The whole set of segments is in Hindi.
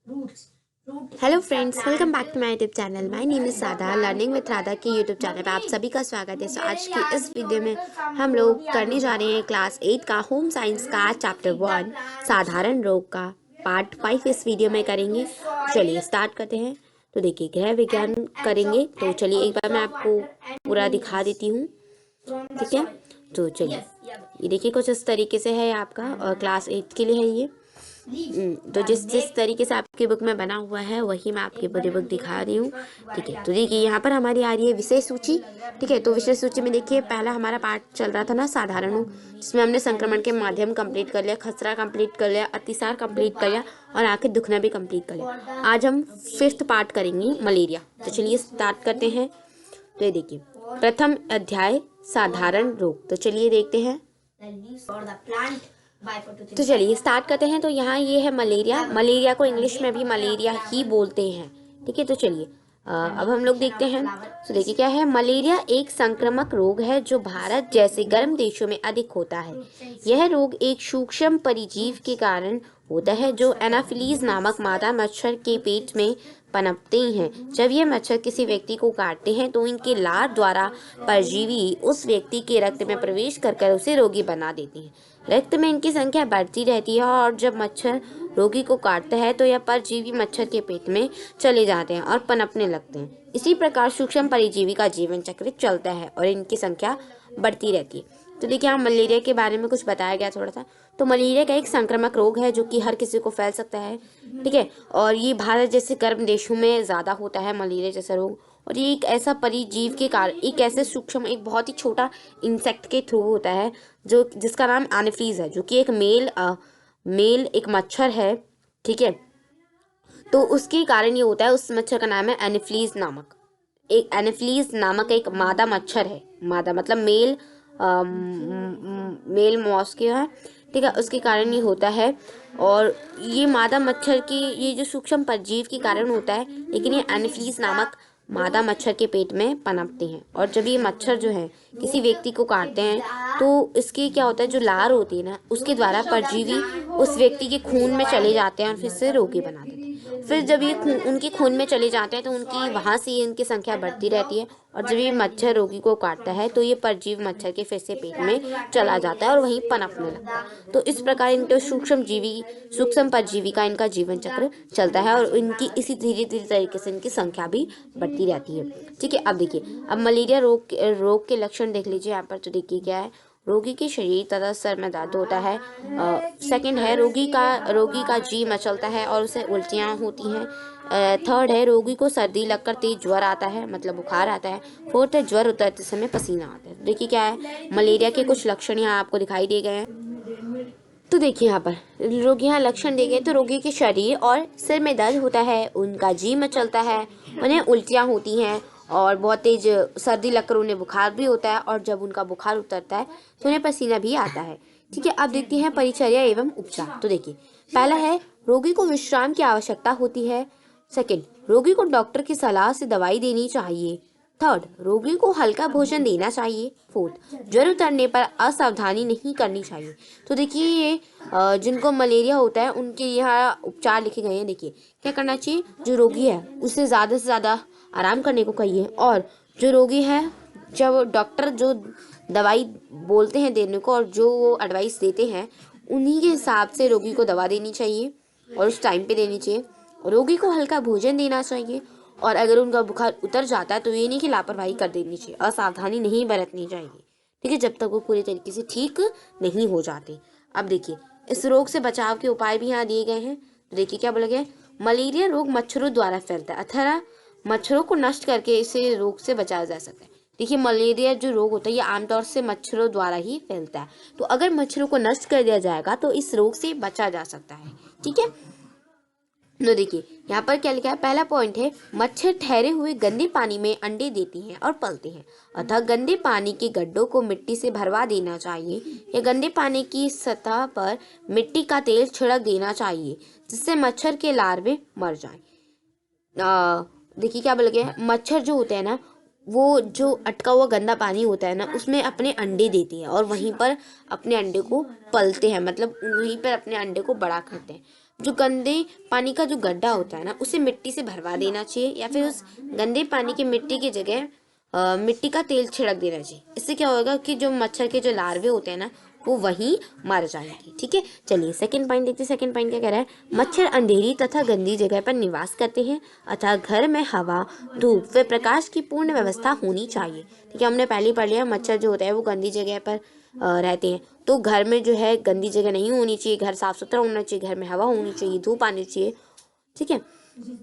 Hello friends, welcome back to my YouTube channel. My name is Radha. Learning with Radha के यूट्यूब चैनल पे आप सभी का स्वागत है। आज की इस वीडियो में हम लोग करने जा रहे हैं क्लास 8 का होम साइंस का चैप्टर 1 साधारण रोग का पार्ट 5 इस वीडियो में करेंगे। चलिए स्टार्ट करते हैं। तो देखिए, गृह विज्ञान करेंगे। तो चलिए एक बार मैं आपको पूरा दिखा देती हूँ, ठीक है। तो चलिए, ये देखिए कुछ इस तरीके से है आपका, और क्लास 8 के लिए है ये। तो जिस जिस तरीके से आपकी बुक में बना हुआ है वही मैं आपकी पूरी बुक दिखा रही हूँ, ठीक है। तो देखिए यहाँ पर हमारी आ रही है विषय सूची, ठीक है। तो विषय सूची में देखिए पहला हमारा पार्ट चल रहा था ना साधारण रोग, जिसमें हमने संक्रमण के माध्यम कंप्लीट कर लिया, खसरा कंप्लीट कर लिया, अतिसार कंप्लीट कर लिया और आखिर दुखना भी कंप्लीट कर लिया। आज हम 5th पार्ट करेंगे मलेरिया। तो चलिए स्टार्ट करते हैं। तो ये देखिए प्रथम अध्याय साधारण रोग। तो चलिए देखते हैं। तो चलिए स्टार्ट करते हैं। तो यहाँ ये है मलेरिया। मलेरिया को इंग्लिश में भी मलेरिया ही बोलते हैं, ठीक है। तो चलिए अब हम लोग देखते हैं। तो देखिए क्या है, मलेरिया एक संक्रामक रोग है जो भारत जैसे गर्म देशों में अधिक होता है। यह रोग एक सूक्ष्म परिजीव के कारण होता है जो एनाफिलीज नामक मादा मच्छर के पेट में पनपते हैं। जब ये मच्छर किसी व्यक्ति को काटते हैं तो इनके लार द्वारा परजीवी उस व्यक्ति के रक्त में प्रवेश कर उसे रोगी बना देते हैं। रक्त में इनकी संख्या बढ़ती रहती है और जब मच्छर रोगी को काटता है तो यह परजीवी मच्छर के पेट में चले जाते हैं और पनपने लगते हैं। इसी प्रकार सूक्ष्म परजीवी का जीवन चक्र चलता है और इनकी संख्या बढ़ती रहती है। तो देखिए यहाँ मलेरिया के बारे में कुछ बताया गया थोड़ा सा। तो मलेरिया का एक संक्रामक रोग है जो कि हर किसी को फैल सकता है, ठीक है। और ये भारत जैसे गर्म देशों में ज़्यादा होता है मलेरिया जैसा रोग। और ये एक ऐसा परिजीव के कारण, एक ऐसे सूक्ष्म, एक बहुत ही छोटा इंसेक्ट के थ्रू होता है जो जिसका नाम एनाफिलीज है, जो कि एक मेल एक मच्छर है, ठीक है। तो उसके कारण ये होता है। उस मच्छर का नाम है एनाफिलीज नामक, एक एनाफिलीज नामक एक मादा मच्छर है। मादा मतलब मेल मॉस्कियो है, ठीक है। उसके कारण ये होता है। और ये मादा मच्छर की ये जो सूक्ष्म परजीव के कारण होता है, लेकिन ये एनाफिलीज नामक मादा मच्छर के पेट में पनपते हैं। और जब ये मच्छर जो है किसी व्यक्ति को काटते हैं तो इसके क्या होता है, जो लार होती है ना, उसके द्वारा परजीवी उस व्यक्ति के खून में चले जाते हैं और फिर से रोगी बना देते हैं। फिर जब ये उनके खून में चले जाते हैं तो उनकी वहाँ से इनकी संख्या बढ़ती रहती है। और जब ये मच्छर रोगी को काटता है तो ये परजीवी मच्छर के फिर से पेट में चला जाता है और वहीं पनपने लगता है। तो इस प्रकार इनके सूक्ष्म परजीवी का इनका जीवन चक्र चलता है और इनकी इसी धीरे धीरे तरीके से इनकी संख्या भी बढ़ती रहती है, ठीक है। अब देखिए, अब मलेरिया रोग के लक्षण देख लीजिए यहाँ पर। तो देखिए क्या है, रोगी के शरीर तथा सर में दर्द होता है। सेकंड है, रोगी का जी मचलता है और उसे उल्टियाँ होती हैं। थर्ड है, रोगी को सर्दी लगकर तेज ज्वर आता है, मतलब बुखार आता है। फोर्थ है, ज्वर उतरते समय पसीना आता है। देखिए क्या है, मलेरिया के कुछ लक्षण यहाँ आपको दिखाई दे गए हैं। तो देखिए यहाँ पर रोगी यहाँ लक्षण देंगे। तो रोगी के शरीर और सिर में दर्द होता है, उनका जी मचलता है, उन्हें उल्टियाँ होती हैं और बहुत तेज सर्दी लगकर उन्हें बुखार भी होता है। और जब उनका बुखार उतरता है तो उन्हें पसीना भी आता है, ठीक है। अब देखते हैं परिचर्या एवं उपचार। तो देखिए पहला है, रोगी को विश्राम की आवश्यकता होती है। सेकंड, रोगी को डॉक्टर की सलाह से दवाई देनी चाहिए। थर्ड, रोगी को हल्का भोजन देना चाहिए। फोर्थ, ज्वर उतरने पर असावधानी नहीं करनी चाहिए। तो देखिए ये जिनको मलेरिया होता है उनके यहाँ उपचार लिखे गए हैं। देखिए क्या करना चाहिए, जो रोगी है उसे ज़्यादा से ज़्यादा आराम करने को कहिए। और जो रोगी है, जब डॉक्टर जो दवाई बोलते हैं देने को और जो वो एडवाइस देते हैं, उन्हीं के हिसाब से रोगी को दवा देनी चाहिए और उस टाइम पे देनी चाहिए। रोगी को हल्का भोजन देना चाहिए। और अगर उनका बुखार उतर जाता है तो ये नहीं कि लापरवाही कर देनी चाहिए, असावधानी नहीं बरतनी चाहिए, ठीक है, जब तक वो पूरी तरीके से ठीक नहीं हो जाते। अब देखिए इस रोग से बचाव के उपाय भी यहाँ दिए गए हैं। तो देखिए क्या बोला गया है, मलेरिया रोग मच्छरों द्वारा फैलता है, अथवा मच्छरों को नष्ट करके इसे रोग से बचाया जा सकता है। देखिए मलेरिया जो रोग होता है ये आमतौर से मच्छरों द्वारा ही फैलता है। तो अगर मच्छरों को नष्ट कर दिया जाएगा तो इस रोग से बचा जा सकता है, ठीक है। तो देखिए यहाँ पर क्या लिखा है, पहला पॉइंट है, मच्छर ठहरे हुए गंदे पानी में अंडे देती हैं और पलते हैं, अतः गंदे पानी के गड्ढों को मिट्टी से भरवा देना चाहिए या गंदे पानी की सतह पर मिट्टी का तेल छिड़क देना चाहिए जिससे मच्छर के लार्वे मर जाएं। देखिए क्या बोला गया है, मच्छर जो होते हैं ना, वो जो अटका हुआ गंदा पानी होता है ना उसमें अपने अंडे देते हैं और वहीं पर अपने अंडे को पलते हैं, मतलब वहीं पर अपने अंडे को बड़ा करते हैं। जो गंदे पानी का जो गड्ढा होता है ना, उसे मिट्टी से भरवा देना चाहिए, या फिर उस गंदे पानी की मिट्टी की जगह मिट्टी का तेल छिड़क देना चाहिए। इससे क्या होगा कि जो मच्छर के जो लार्वे होते हैं ना, वो वहीं मर जाएंगे। ठीक है, चलिए सेकंड पॉइंट देखते हैं। सेकंड पॉइंट क्या कह रहा है? मच्छर अंधेरी तथा गंदी जगह पर निवास करते हैं, अतः घर में हवा, धूप व प्रकाश की पूर्ण व्यवस्था होनी चाहिए। ठीक है, हमने पहले ही पढ़ लिया, मच्छर जो होता है वो गंदी जगह पर रहते हैं, तो घर में जो है गंदी जगह नहीं होनी चाहिए, घर साफ सुथरा होना चाहिए, घर में हवा होनी चाहिए, धूप आनी चाहिए। ठीक है,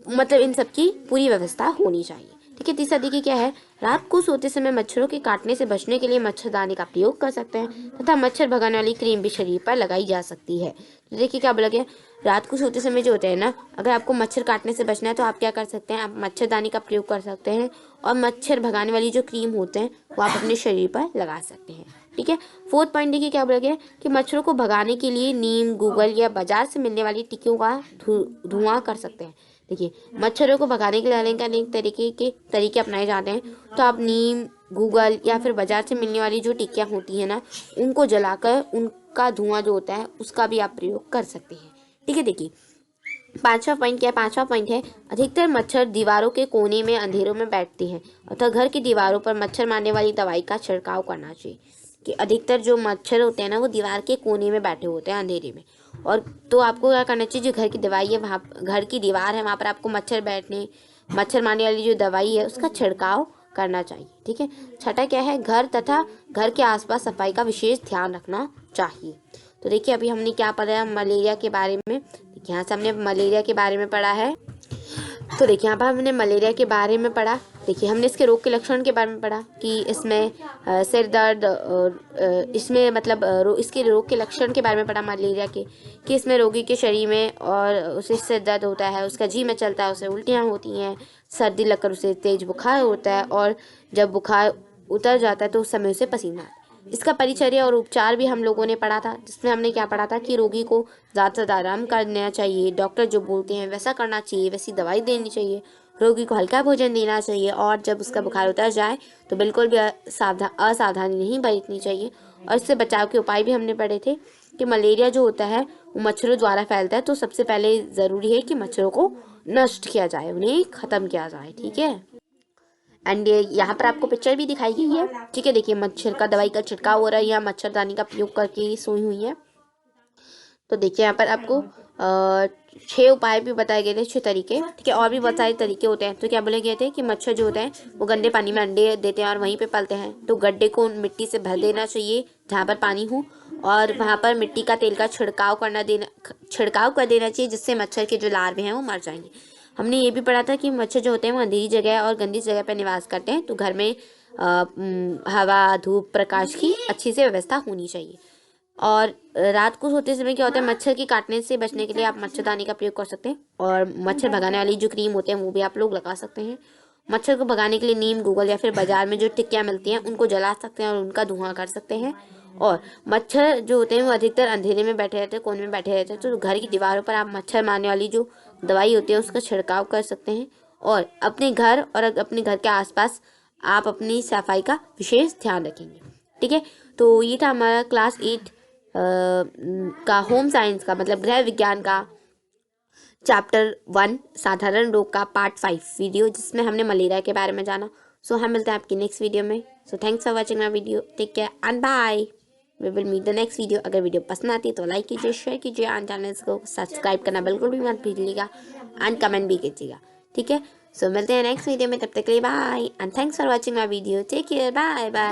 मतलब इन सब की पूरी व्यवस्था होनी चाहिए। ठीक है, तीसरा देखिए क्या है? रात को सोते समय मच्छरों के काटने से बचने के लिए मच्छरदानी का प्रयोग कर सकते हैं, तथा मच्छर भगाने वाली क्रीम भी शरीर पर लगाई जा सकती है। तो देखिए क्या बोला गया, रात को सोते समय जो होता है ना, अगर आपको मच्छर काटने से बचना है तो आप क्या कर सकते हैं? आप मच्छरदानी का प्रयोग कर सकते हैं, और मच्छर भगाने वाली जो क्रीम होते हैं वो आप अपने शरीर पर लगा सकते हैं। ठीक है, फोर्थ पॉइंट देखिए क्या बोला गया कि मच्छरों को भगाने के लिए नीम, गूगल या बाजार से मिलने वाली टिक्कियों का धुआं कर सकते हैं। देखिए, मच्छरों को भगाने के लिए अनेक तरीके अपनाए जाते हैं। तो आप नीम, गूगल या फिर बाजार से मिलने वाली जो टिक्कियाँ होती हैं ना, उनको जलाकर उनका धुआं जो होता है उसका भी आप प्रयोग कर सकते हैं। ठीक है, देखिए पांचवा पॉइंट क्या है? पांचवा पॉइंट है, अधिकतर मच्छर दीवारों के कोने में अंधेरों में बैठते हैं, अतः घर की दीवारों पर मच्छर मारने वाली दवाई का छिड़काव करना चाहिए। कि अधिकतर जो मच्छर होते हैं ना, वो दीवार के कोने में बैठे होते हैं अंधेरे में, और तो आपको क्या करना चाहिए? जो घर की दवाई है, वहाँ घर की दीवार है, वहाँ पर आपको मच्छर मारने वाली जो दवाई है उसका छिड़काव करना चाहिए। ठीक है, छठा क्या है? घर तथा घर के आसपास सफाई का विशेष ध्यान रखना चाहिए। तो देखिए अभी हमने क्या पढ़ा? मलेरिया के बारे में। देखिए यहाँ से हमने मलेरिया के बारे में पढ़ा है। तो देखिए यहाँ पर हमने मलेरिया के बारे में पढ़ा। देखिए हमने इसके रोग के लक्षण के बारे में पढ़ा कि इसमें सिर दर्द, इसमें मतलब इसके रोग के लक्षण के बारे में पढ़ा मलेरिया के, कि इसमें रोगी के शरीर में और उसे सिर दर्द होता है, उसका जी में चलता है, उसे उल्टियाँ होती हैं, सर्दी लगकर उसे तेज बुखार होता है, और जब बुखार उतर जाता है तो उस समय उसे पसीना आता है। इसका परिचर्या और उपचार भी हम लोगों ने पढ़ा था, जिसमें हमने क्या पढ़ा था कि रोगी को ज़्यादा से ज़्यादा आराम करना चाहिए, डॉक्टर जो बोलते हैं वैसा करना चाहिए, वैसी दवाई देनी चाहिए, रोगी को हल्का भोजन देना चाहिए, और जब उसका बुखार उतर जाए तो बिल्कुल भी असावधानी नहीं बरतनी चाहिए। और इससे बचाव के उपाय भी हमने पढ़े थे कि मलेरिया जो होता है वो मच्छरों द्वारा फैलता है, तो सबसे पहले ज़रूरी है कि मच्छरों को नष्ट किया जाए, उन्हें ख़त्म किया जाए। ठीक है, एंड यहाँ पर आपको पिक्चर भी दिखाई गई है। ठीक है, देखिए मच्छर का दवाई का छिड़काव हो रहा है, यहाँ मच्छरदानी का प्रयोग करके सोई हुई है। तो देखिए यहाँ पर आपको 6 उपाय भी बताए गए थे, 6 तरीके। ठीक है, और भी बहुत सारे तरीके होते हैं। तो क्या बोले गए थे कि मच्छर जो होते हैं वो गंदे पानी में अंडे देते हैं और वहीं पे पलते हैं, तो गड्ढे को मिट्टी से भर देना चाहिए जहाँ पर पानी हो, और वहाँ पर मिट्टी का तेल का छिड़काव कर देना चाहिए, जिससे मच्छर के जो लार्वे हैं वो मर जाएंगे। हमने ये भी पढ़ा था कि मच्छर जो होते हैं वो अंधेरी जगह और गंदी जगह पर निवास करते हैं, तो घर में हवा, धूप, प्रकाश की अच्छी से व्यवस्था होनी चाहिए। और रात को सोते समय क्या होता है? मच्छर के काटने से बचने के लिए आप मच्छरदानी का प्रयोग कर सकते हैं, और मच्छर भगाने वाली जो क्रीम होते हैं वो भी आप लोग लगा सकते हैं। मच्छर को भगाने के लिए नीम, गूगल या फिर बाजार में जो टिक्कियाँ मिलती हैं उनको जला सकते हैं और उनका धुआं कर सकते हैं। और मच्छर जो होते हैं वो अधिकतर अंधेरे में बैठे रहते हैं, कोने में बैठे रहते हैं, तो घर की दीवारों पर आप मच्छर मारने वाली जो दवाई होती है उसका छिड़काव कर सकते हैं। और अपने घर और अपने घर के आसपास आप अपनी सफाई का विशेष ध्यान रखेंगे। ठीक है, तो ये था हमारा क्लास 8 का होम साइंस का, मतलब गृह विज्ञान का चैप्टर 1 साधारण रोग का पार्ट 5 वीडियो, जिसमें हमने मलेरिया के बारे में जाना। सो हम मिलते हैं आपकी नेक्स्ट वीडियो में। So thanks for watching my video, take care and bye. We will meet the next video. अगर वीडियो पसंद आती है तो लाइक कीजिए, शेयर कीजिए, एंड चैनल को सब्सक्राइब करना बिल्कुल भी मत भूलिएगा, एंड कमेंट भी कीजिएगा। ठीक है, सो मिलते हैं नेक्स्ट वीडियो में, तब तक के लिए bye and thanks for watching my video, take care, bye bye.